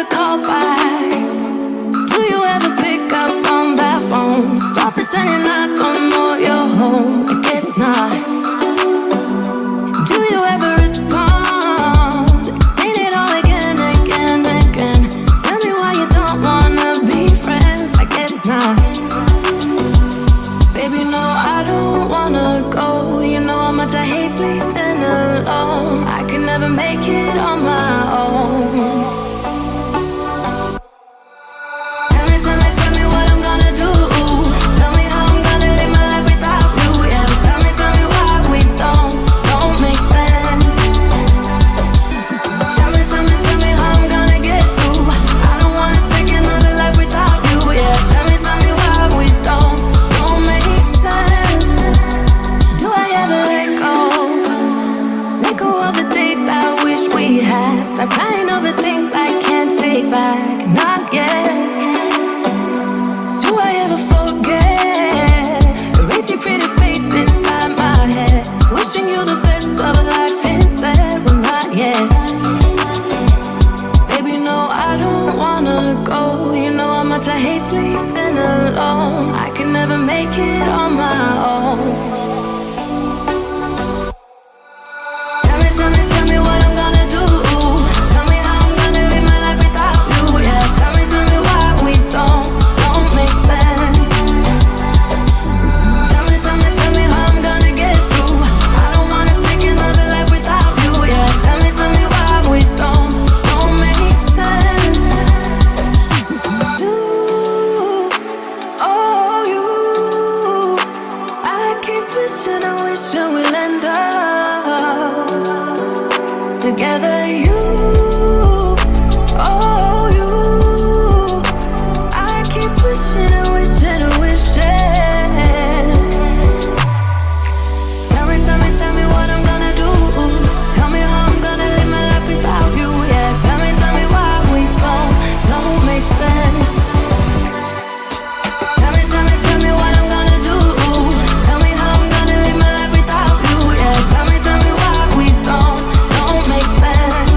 ever call back? Do you ever pick up on that phone? Stop pretending I don't know you're home. I guess not. Do you ever respond? Explain it all again, again, again. Tell me why you don't wanna be friends. I guess not. Baby, no, I don't wanna go. You know how much I hate sleeping alone. I can never make it on my own. Tell me what I'm gonna do. Tell me how I'm gonna live my life without you. Yeah, tell me why we don't make sense. Tell me how I'm gonna get through. I don't wanna take another life without you. Yeah, tell me why we don't make sense. Do I ever let go? Let go of the days I wish we had. Stop crying over things I can't take back. Not yet. Do I ever forget? Erase your pretty face inside my head. Wishing you the best of life instead. Well, not yet. Baby, no, I don't wanna go. You know how much I hate sleeping alone. I can never make it on my own. Tell me what I'm gonna do. Tell me how I'm gonna live my life without you. Yeah, tell me why we don't make sense. Tell me how I'm gonna get through. I don't wanna take another life without you. Yeah, tell me why we don't make sense. You, oh you, I keep wishing we'll end up together. You, oh you, I keep wishing. Tell me what I'm gonna do. Tell me how I'm gonna live my life without you. Yeah, tell me why we don't make sense. Tell me what I'm gonna do. Tell me how I'm gonna live my life without you. Yeah, tell me why we don't make sense.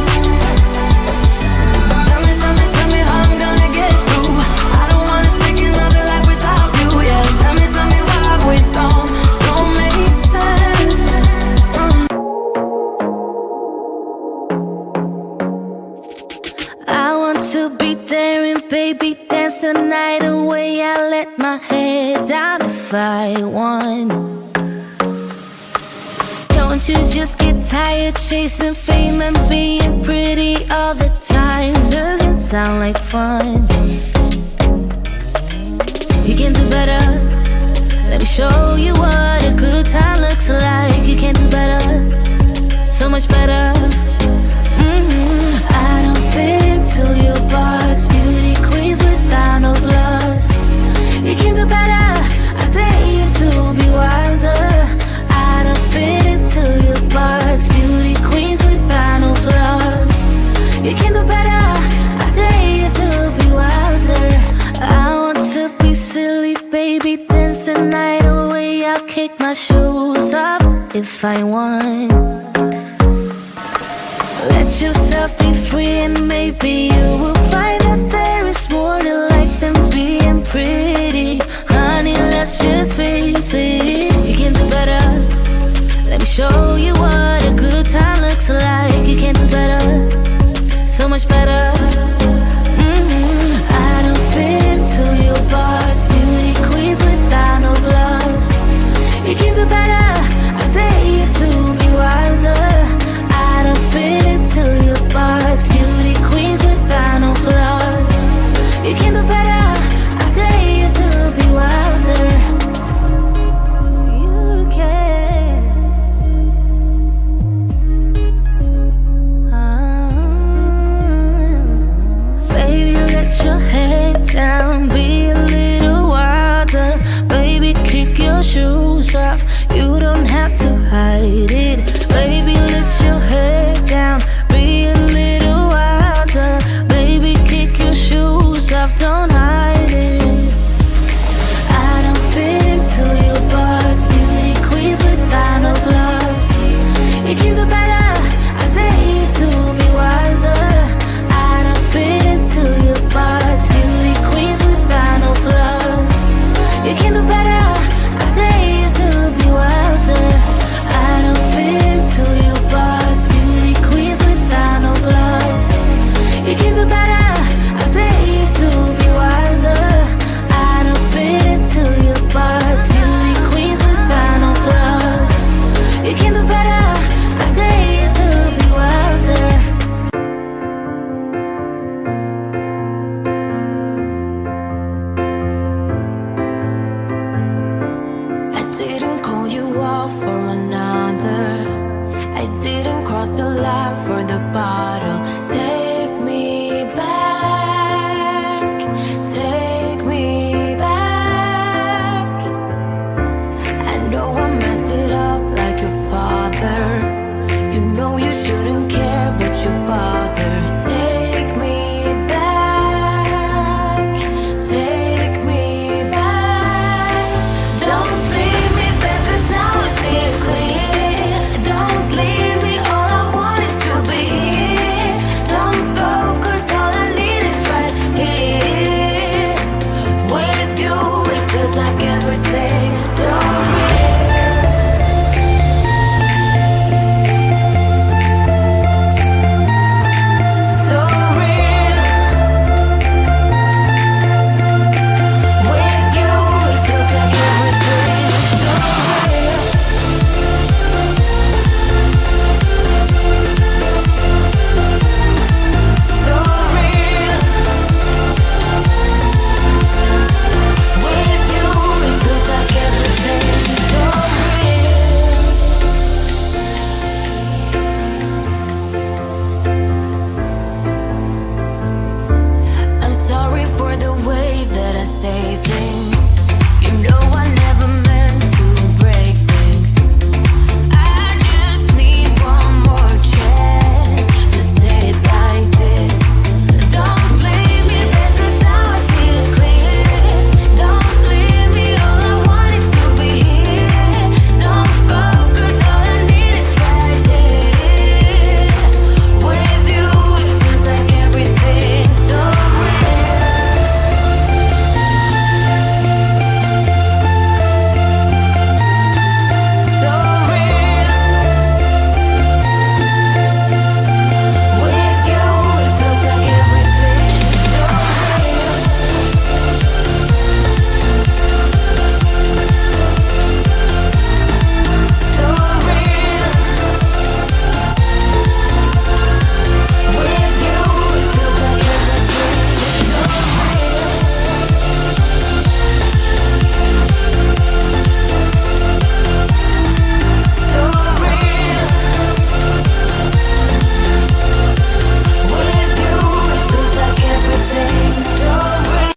Tell me how I'm gonna get through. I don't wanna take another life without you. Yeah, tell me why we don't make sense. I want to be there and baby dance the night away. I let my head down if I won. Don't you just get tired chasing fame and being pretty all the time? Doesn't sound like fun. You can do better. Let me show you what a good time looks like. You can do better, so much better. I don't fit into your bars, beauty queens without no gloves. You can do better, I dare you to be wilder. I don't fit into your bars, beauty queens without no flaws. You can do better, I dare you to be wilder. I want to be silly, baby, dance the night away. I'll kick my shoes off if I want. Let yourself be free and maybe you will find that there is more to life than being pretty. Honey, let's just face it. You can do better. Let me show you what a good time looks like. You can do better, so much better. I don't fit into your bars, beauty queens without no gloves. You can do better, I dare you to be wilder. I don't fit into your box, beauty queens without no flaws. You can do better, I dare you to be wilder. You can. lost a lot for the bottle. Take me back, take me back. I know I messed it up like your father. You know you shouldn't care, but you bother. Take me back, take me back. Don't leave me back, 'cause now I see it clear. Don't leave me, all I want is to be here. Don't go, 'cause all I need is right here. With you, it feels like everything's so real. So real. With you, it feels like everything's so real. So real. With you, it feels like everything's so real. I'm sorry for the way that I say things. You know I never meant to break things. I just need one more chance to say it like this. Don't leave me back, 'cause now I see it clear. Don't leave me, all I want is to be here. Don't go, 'cause all I need is right here. With you, it feels like everything's so real. So real. With you, it feels like everything's so real. So real. With you, it feels like everything's so real. So real. With you, it feels like everything's so real.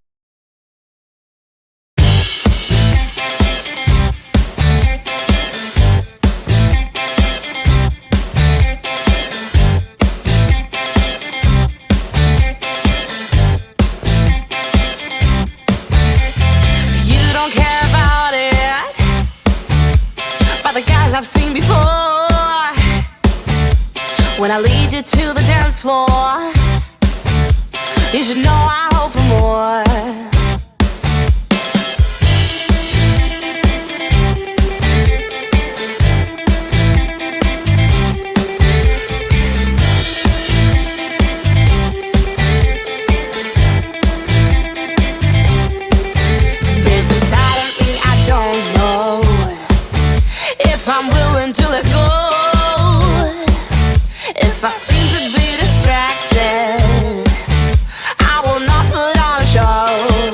You don't care about it, but the guys I've seen before. When I lead you to the dance floor, you should know I hope for more. There's a side of me I don't know if I'm willing to let go. If I seem to be distracted, I will not put on a show.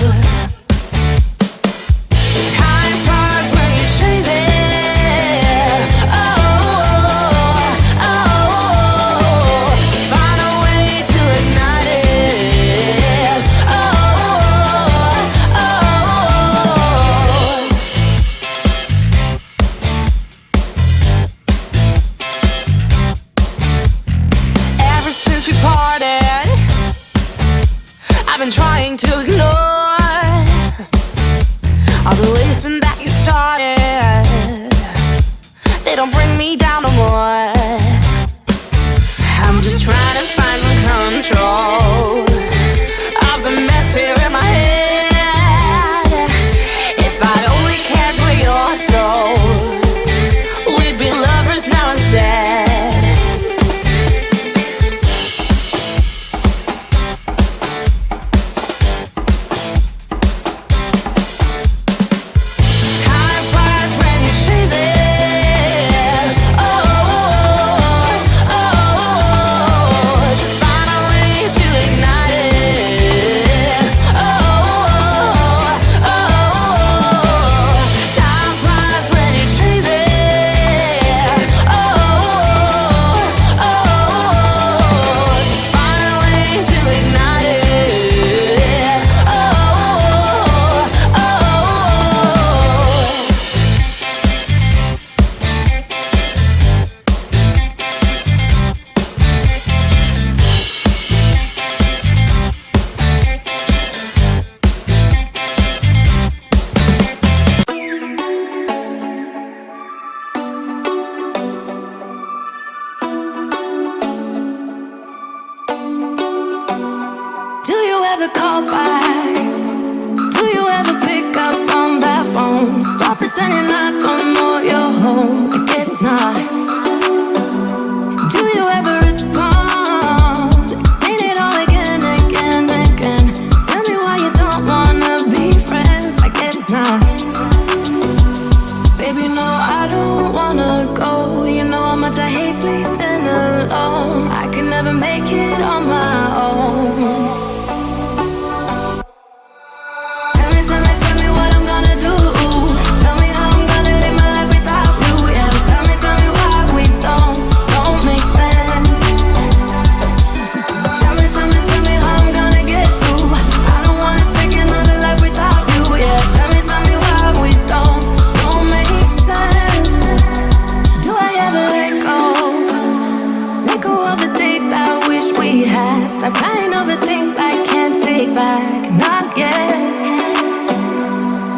call back? Do you ever pick up on that phone? Stop pretending I don't know you're home. I guess not. Do you ever respond? Explain it all again, again, again. Tell me why you don't wanna be friends. I guess not. Baby, no, I don't wanna go. You know how much I hate sleeping alone. I can never make it on my own. Tell me what I'm gonna do. Tell me how I'm gonna live my life without you. Yeah, tell me why we don't make sense. Tell me how I'm gonna get through. I don't wanna take another life without you. Yeah, tell me why we don't make sense. Do I ever let go? Let go of the days I wish we had. Stop crying over things I can't take back. Not yet.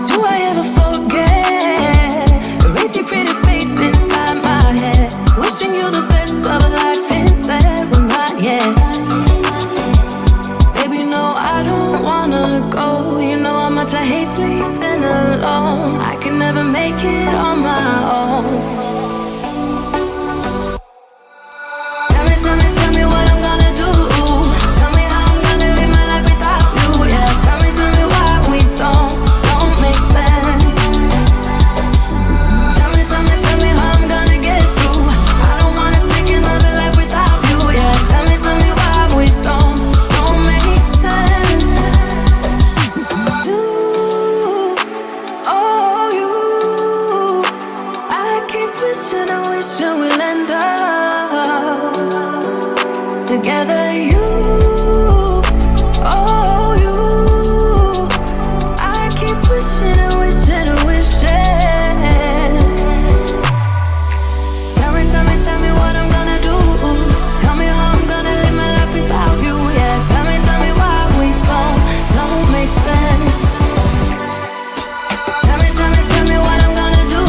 Do I ever forget? Erase your pretty face inside my head. Wishing you the best of life instead. Well, not yet. Baby, no, I don't wanna go. You know how much I hate sleeping alone. I can never make it on my own. Tell me what I'm gonna do. Tell me how I'm gonna live my life without you. Yeah, tell me why we don't make sense. Tell me how I'm gonna get through. I don't wanna take another life without you. Yeah, tell me why we don't make sense. You, oh you, I keep wishing we'll end up together. You, oh you, I keep wishing. Tell me what I'm gonna do. Tell me how I'm gonna live my life without you. Yeah, tell me why we don't make sense. Tell me what I'm gonna do.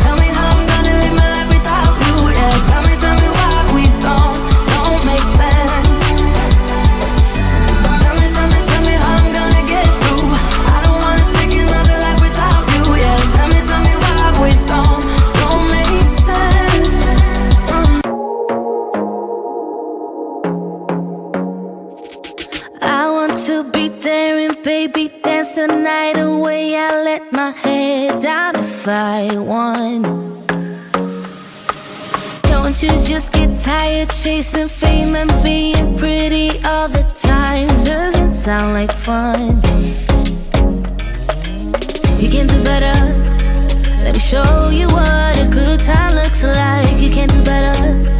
Tell me how I'm gonna live my life without you. Yeah, tell me why we don't make sense. Tell me how I'm gonna get through. I don't wanna take another life without you. Yeah, tell me why we don't make sense. I want to be there and baby dance the night away. I let my head down if I won. Don't you just get tired chasing fame and being pretty all the time? Doesn't sound like fun. You can do better. Let me show you what a good time looks like. You can do better.